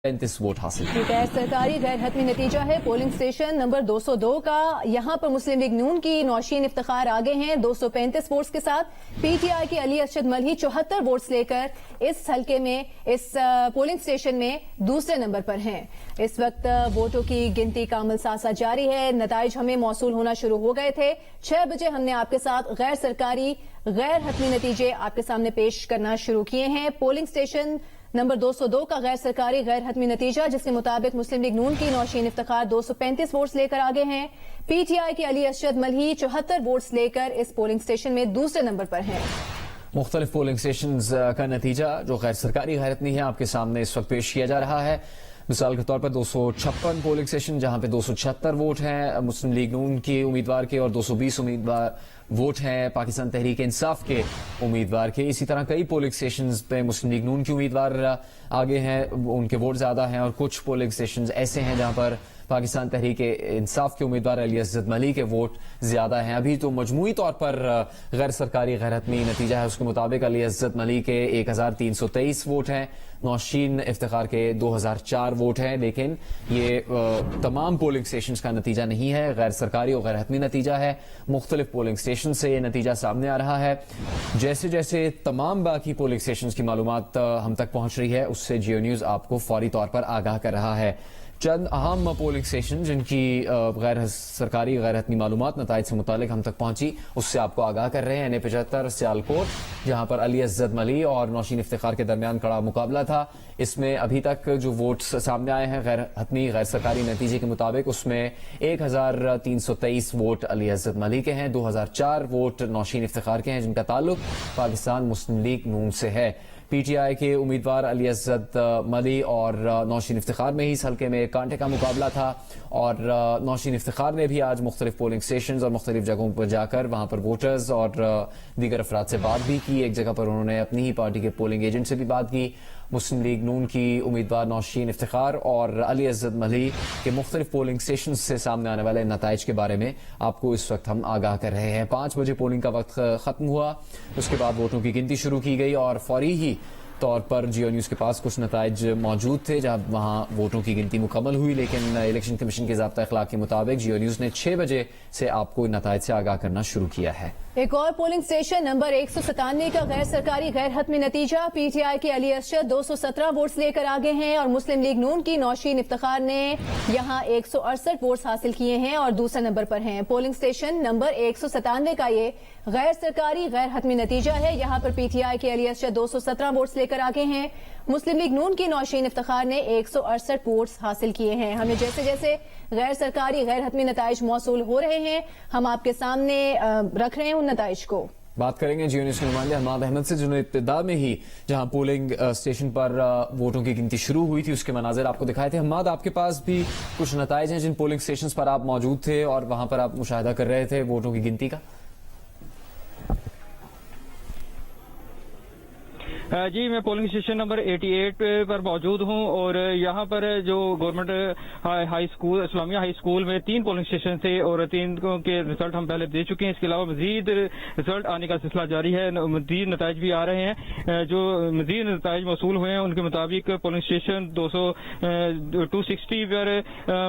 35 vote हासिल। गैर सरकारी गैर हतमी नतीजा है पोलिंग स्टेशन नंबर 202 का। यहाँ पर मुस्लिम लीग नून की नौशीन इफ्तिखार आगे हैं 235 वोट्स के साथ। पीटीआई की अली अरशद मलही 74 वोट्स लेकर इस हलके में, इस पोलिंग स्टेशन में दूसरे नंबर पर हैं। इस वक्त वोटों की गिनती का अमल साथ साथ जारी है। नताइज हमें मौसूल होना शुरू हो गए थे। 6 बजे हमने आपके साथ गैर सरकारी गैर हतमी नतीजे आपके सामने पेश करना शुरू किए हैं। पोलिंग स्टेशन नंबर 202 का गैर सरकारी गैर हतमी नतीजा, जिसके मुताबिक मुस्लिम लीग नून की नौशीन इफ्तिखार 235 वोट्स लेकर आगे हैं। पीटीआई की अली अरशद मलही 74 वोट्स लेकर इस पोलिंग स्टेशन में दूसरे नंबर पर हैं। मुख्तलिफ पोलिंग स्टेशन का नतीजा जो गैर सरकारी गैर हतमी है आपके सामने इस वक्त पेश किया जा रहा है। मिसाल के तौर पर 256 पोलिंग स्टेशन जहां पे 276 वोट हैं मुस्लिम लीग नून के उम्मीदवार के और 220 उम्मीदवार वोट हैं पाकिस्तान तहरीक इंसाफ के उम्मीदवार के। इसी तरह कई पोलिंग स्टेशंस पे मुस्लिम लीग नून के उम्मीदवार आगे हैं, उनके वोट ज्यादा हैं, और कुछ पोलिंग स्टेशंस ऐसे हैं जहां पर पाकिस्तान तहरीक इंसाफ के उम्मीदवार अली अरशद मलही के वोट ज्यादा हैं। अभी तो मजमूई तौर पर गैर सरकारी गैर हतमी नतीजा है, उसके मुताबिक अली अरशद मलही के 1323 वोट हैं, नौशीन इफ्तिखार के 2004 वोट हैं। लेकिन ये तमाम पोलिंग स्टेशन का नतीजा नहीं है, गैर सरकारी और गैर हतमी नतीजा है। मुख्तलिफ पोलिंग स्टेशन से ये नतीजा सामने आ रहा है। जैसे जैसे तमाम बाकी पोलिंग स्टेशन की मालूमात हम तक पहुंच रही है, उससे जियो न्यूज आपको फौरी तौर पर आगाह कर रहा है। चंद अहम पोलिंग स्टेशन जिनकी गैर सरकारी गैर हतमी मालूमात नताइज से मुतालिक हम तक पहुंची, उससे आपको आगाह कर रहे हैं। NA-75 सियालकोट, जहां पर अली अरशद मलही और नौशीन इफ्तिखार के दरमियान कड़ा मुकाबला था। इसमें अभी तक जो वोट्स सामने आए हैं गैर हतमी गैर सरकारी नतीजे के मुताबिक, उसमें 1323 वोट अली अरशद मलही के हैं, 2004 वोट नौशीन इफ्तिखार के हैं, जिनका ताल्लुक पाकिस्तान मुस्लिम लीग नून से है। पीटीआई के उम्मीदवार अली अरशद मलही और नौशीन इफ्तिखार में ही इस हल्के में कांटे का मुकाबला था, और नौशीन इफ्तिखार ने भी आज मुख्तलिफ पोलिंग स्टेशन और मुख्तलिफ जगहों पर जाकर वहां पर वोटर्स और दीगर अफराद से बात भी की। एक जगह पर उन्होंने अपनी ही पार्टी के पोलिंग एजेंट से भी बात की। मुस्लिम लीग नून की उम्मीदवार नौशीन इफ्तिखार और अली अरशद मलही के मुख्तलिफ पोलिंग स्टेशन से सामने आने वाले नताइज के बारे में आपको इस वक्त हम आगाह कर रहे हैं। 5 बजे पोलिंग का वक्त खत्म हुआ, उसके बाद वोटों की गिनती शुरू की गई और फौरी ही तौर पर जियो न्यूज के पास कुछ नताइज मौजूद थे जहां वहां वोटों की गिनती मुकम्मल हुई। लेकिन इलेक्शन कमीशन के ज़ाब्ता अखलाक के मुताबिक जियो न्यूज ने 6 बजे से आपको नताइज से आगाह करना शुरू किया है। एक और पोलिंग स्टेशन नंबर 197 का गैर सरकारी गैर हतमी नतीजा, पीटीआई के अली अरशद 217 वोट्स लेकर आगे हैं और मुस्लिम लीग नून की नौशीन इफ्तिखार ने यहां 168 वोट्स हासिल किए हैं और दूसरे नंबर पर हैं। पोलिंग स्टेशन नंबर 197 का ये गैर सरकारी गैर हतमी नतीजा है। यहां पर पीटीआई के अली अरशद 217 वोट्स लेकर आगे हैं, मुस्लिम लीग नून की नौशीन इफ्तिखार ने 168 वोट्स हासिल किए हैं। हमें जैसे जैसे गैर सरकारी गैर हतमी नताइज मौसूल हो रहे हैं, हम आपके सामने रख रहे हैं उन नताइज को। बात करेंगे जियो न्यूज के नुमाइंदे हम्माद अहमद से, जिन्होंने इब्तिदा में ही जहां पोलिंग स्टेशन पर वोटों की गिनती शुरू हुई थी उसके मनाजिर आपको दिखाए थे। हम्माद, आपके पास भी कुछ नताइज हैं जिन पोलिंग स्टेशन पर आप मौजूद थे और वहां पर आप मुशाहिदा कर रहे थे वोटों की गिनती का? जी, मैं पोलिंग स्टेशन नंबर 88 पर मौजूद हूं और यहां पर जो government high school Islamia high school में 3 पोलिंग स्टेशन थे और 3 के रिजल्ट हम पहले दे चुके हैं। इसके अलावा मजीद रिजल्ट आने का सिलसिला जारी है, मजीद नताइज भी आ रहे हैं। जो मजीद नताइज मौसूल हुए हैं उनके मुताबिक पोलिंग स्टेशन 260 पर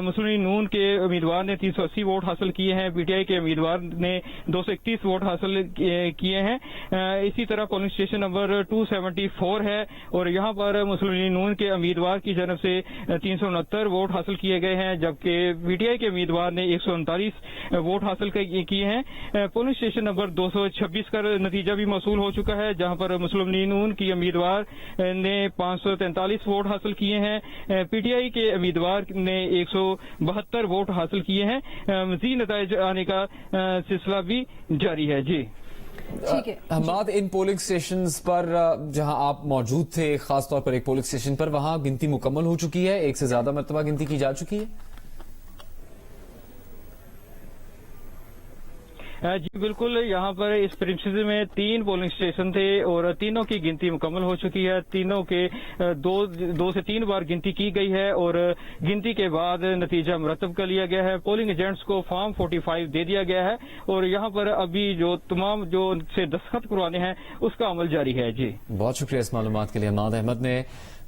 मुस्लिम लीग नून के उम्मीदवार ने 380 वोट हासिल किए हैं, पीटीआई के उम्मीदवार ने 231 वोट हासिल किए हैं। इसी तरह पोलिंग स्टेशन नंबर 274 है और यहां पर मुस्लिम लीग नून के उम्मीदवार की जानब से 369 वोट हासिल किए गए हैं, जबकि पीटीआई के उम्मीदवार ने 139 वोट हासिल किए हैं। पोलिंग स्टेशन नंबर 226 का नतीजा भी मौसूल हो चुका है, जहां पर मुस्लिम लीग नून की उम्मीदवार ने 543 वोट हासिल किए हैं, पीटीआई के उम्मीदवार ने 172 वोट हासिल किए हैं। मजीद नताइज आने का सिलसिला भी जारी है। जी ठीक है हम्माद, इन पोलिंग स्टेशन पर जहां आप मौजूद थे, खास तौर पर एक पोलिंग स्टेशन पर, वहां गिनती मुकम्मल हो चुकी है, एक से ज्यादा मरतबा गिनती की जा चुकी है? जी बिल्कुल, यहाँ पर इस प्रिंसिस में 3 पोलिंग स्टेशन थे और तीनों की गिनती मुकम्मल हो चुकी है। तीनों के दो से 3 बार गिनती की गई है और गिनती के बाद नतीजा मुरतब कर लिया गया है। पोलिंग एजेंट्स को फॉर्म 45 दे दिया गया है और यहाँ पर अभी जो तमाम जो से दस्तखत करवाने हैं उसका अमल जारी है। जी बहुत शुक्रिया इस मालूमात के लिए हम्माद अहमद ने।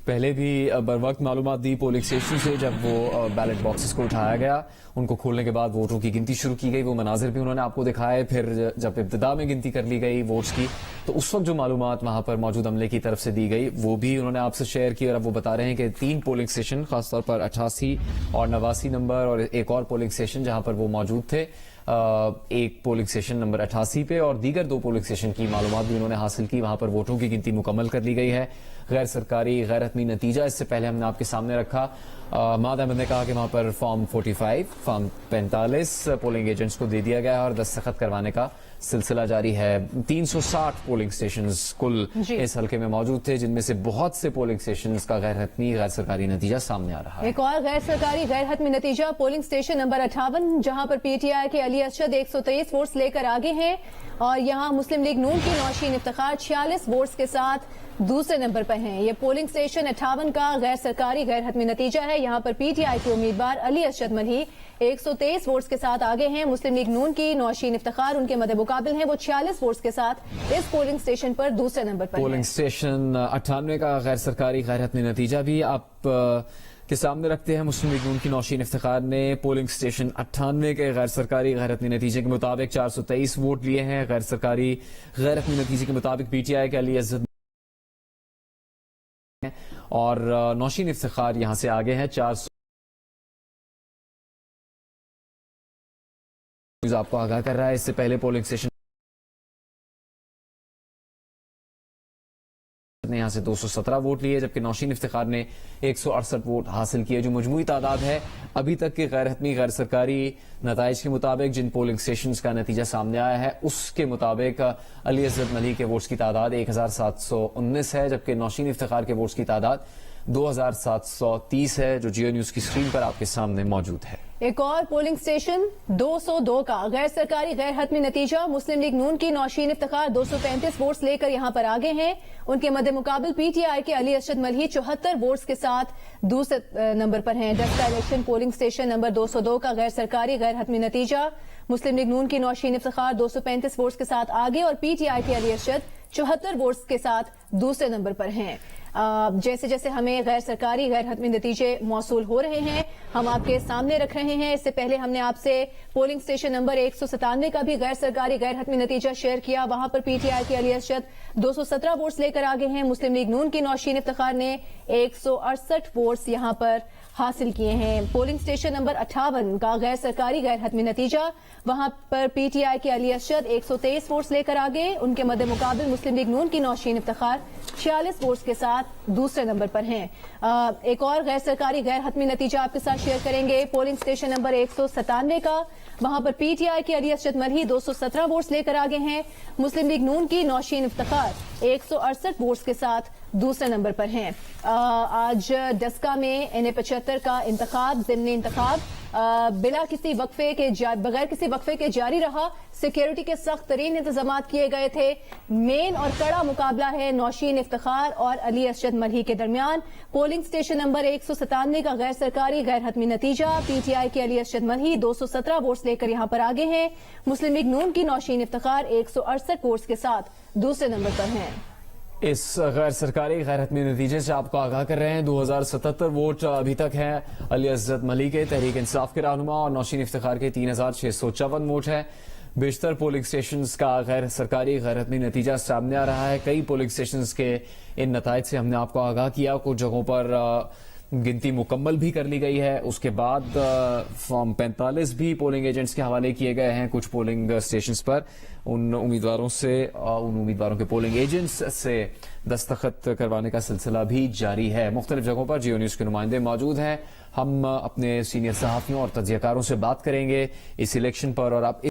पहले भी बर वक्त मालूमात दी पोलिंग स्टेशन से। जब वो बैलेट बॉक्सेस को उठाया गया, उनको खोलने के बाद वोटों की गिनती शुरू की गई, वो मनाजिर भी उन्होंने आपको दिखाए। फिर जब इब्तिदा में गिनती कर ली गई वोट्स की, तो उस वक्त जो मालूमात वहां पर मौजूद अमले की तरफ से दी गई वो भी उन्होंने आपसे शेयर की। और अब वो बता रहे हैं कि 3 पोलिंग स्टेशन, खासतौर पर 88 और 89 नंबर, और एक और पोलिंग स्टेशन जहां पर वो मौजूद थे, एक पोलिंग स्टेशन नंबर 88 पे और दीगर 2 पोलिंग स्टेशन की मालूमात भी उन्होंने हासिल की। वहां पर वोटों की गिनती मुकम्मल कर ली गई है। गैर सरकारी गैर हतमी नतीजा इससे पहले हमने आपके सामने रखा। माद अहमद ने कहा कि वहां पर फॉर्म 45, फॉर्म 45 पोलिंग एजेंट्स को दे दिया गया है और दस्तखत करवाने का सिलसिला जारी है। 360 पोलिंग स्टेशंस कुल इस हल्के में मौजूद थे, जिनमें से बहुत से पोलिंग स्टेशंस का गैर हतमी गैर सरकारी नतीजा सामने आ रहा है। एक और गैर सरकारी गैर हतमी नतीजा पोलिंग स्टेशन नंबर 58, जहां पर पीटीआई के अली अरशद 123 वोट्स लेकर आगे हैं और यहां मुस्लिम लीग नून की नौशीन इफ्तिखार 46 वोट्स के साथ दूसरे नंबर पर हैं। ये पोलिंग स्टेशन 58 का गैर सरकारी गैर हतमी नतीजा है। यहां पर पीटीआई के उम्मीदवार अली अरशद मल्ही 123 वोट्स के साथ आगे हैं। मुस्लिम लीग नून की नौशीन इफ्तिखार उनके मद्दे मुकाबिल हैं, वो 46 वोट्स के साथ इस पोलिंग स्टेशन पर दूसरे नंबर पर पोलिंग स्टेशन 98 का गैर सरकारी गैर हतमी नतीजा भी आप के सामने रखते हैं। मुस्लिम लीग नून की नौशीन इफ्तिखार ने पोलिंग स्टेशन 98 के गैर सरकारी गैर हतमी नतीजे के मुताबिक 423 वोट लिए हैं। गैर सरकारी गैर हतमी नतीजे के मुताबिक पीटीआई के अली अरशद और नौशीन इफ्तिखार यहां से आगे हैं। 400 आपको आगाह कर रहा है। इससे पहले पोलिंग स्टेशन ने यहां से 217 वोट लिए, जबकि नौशीन इफ्तिखार ने 168 वोट हासिल किए। जो मजमूई तादाद है अभी तक के गैर हतमी गैर सरकारी नताइज के मुताबिक, जिन पोलिंग स्टेशंस का नतीजा सामने आया है उसके मुताबिक अली अरशद मल्ही के वोट्स की तादाद 1719 है, जबकि नौशीन इफ्तिखार के वोट्स की तादाद 2730 है, जो जियो न्यूज की स्क्रीन पर आपके सामने मौजूद है। एक और पोलिंग स्टेशन 202 का गैर सरकारी गैर हतमी नतीजा, मुस्लिम लीग नून की नौशीन इफ्तिखार 235 वोट्स लेकर यहां पर आगे हैं। उनके मद्दे मुकाबिल पीटीआई के अली अरशद मल्ही 74 वोट्स के साथ दूसरे नंबर पर हैं। Daska election polling station number 202 का गैर सरकारी गैर हतमी नतीजा, मुस्लिम लीग नून की नौशीन इफ्तिखार 235 वोट्स के साथ आगे और पीटीआई के अली अरशद 74 वोट्स के साथ दूसरे नंबर पर हैं। जैसे जैसे हमें गैर सरकारी गैर हतमी नतीजे मौसूल हो रहे हैं हम आपके सामने रख रहे हैं। इससे पहले हमने आपसे पोलिंग स्टेशन नंबर 197 का भी गैर सरकारी गैर हतमी नतीजा शेयर किया। वहां पर पीटीआई के अली अरशद 217 वोट्स लेकर आगे हैं। मुस्लिम लीग नून की नौशीन इफ्तिखार ने 168 वोट्स यहां पर हासिल किए हैं। पोलिंग स्टेशन नंबर 58 का गैर सरकारी गैर हतमी नतीजा, वहां पर पीटीआई के अली अरशद 123 वोट्स लेकर आगे, उनके मद्दे मुकाबिल मुस्लिम लीग नून की नौशीन इफ्तिखार 46 वोट्स के साथ दूसरे नंबर पर हैं। एक और गैर सरकारी गैर हतमी नतीजा आपके साथ शेयर करेंगे। पोलिंग स्टेशन नंबर 197 का, वहां पर पीटीआई के अली अरशद मल्ही 217 वोट्स लेकर आगे हैं। मुस्लिम लीग नून की नौशीन इफ्तिखार 168 वोट्स के साथ दूसरे नंबर पर हैं। आज डस्का में NA-75 का इंतखाब, ज़िमनी इंतखाब बगैर किसी वक्फे के जारी रहा। सिक्योरिटी के सख्त तरीन इंतजाम किए गए थे। मेन और कड़ा मुकाबला है नौशीन इफ्तिखार और अली अरशद मल्ही के दरमियान। पोलिंग स्टेशन नंबर 197 का गैर सरकारी गैर हतमी नतीजा, पीटीआई के अली अरशद मल्ही 217 वोट्स लेकर यहां पर आगे हैं। मुस्लिम लीग नून की नौशीन इफ्तिखार 168 वोट्स के साथ दूसरे नंबर पर हैं। इस गैर सरकारी गैर हतमी नतीजे से आपको आगाह कर रहे हैं। 2077 वोट अभी तक हैं अली अरशद मल्ही के, तहरीक इंसाफ के रहनुमा, और नौशीन इफ्तिखार के 3654 वोट है। बेशतर पोलिंग स्टेशंस का गैर सरकारी गैर हतमी नतीजा सामने आ रहा है। कई पोलिंग स्टेशंस के इन नताइज से हमने आपको आगाह किया। कुछ जगहों पर गिनती मुकम्मल भी कर ली गई है। उसके बाद फॉर्म 45 भी पोलिंग एजेंट्स के हवाले किए गए हैं कुछ पोलिंग स्टेशंस पर। उन उम्मीदवारों के पोलिंग एजेंट्स से दस्तखत करवाने का सिलसिला भी जारी है। मुख्तलिफ जगहों पर जियो न्यूज के नुमाइंदे मौजूद हैं। हम अपने सीनियर सहाफियों और तज्जियाकारों से बात करेंगे इस इलेक्शन पर, और आप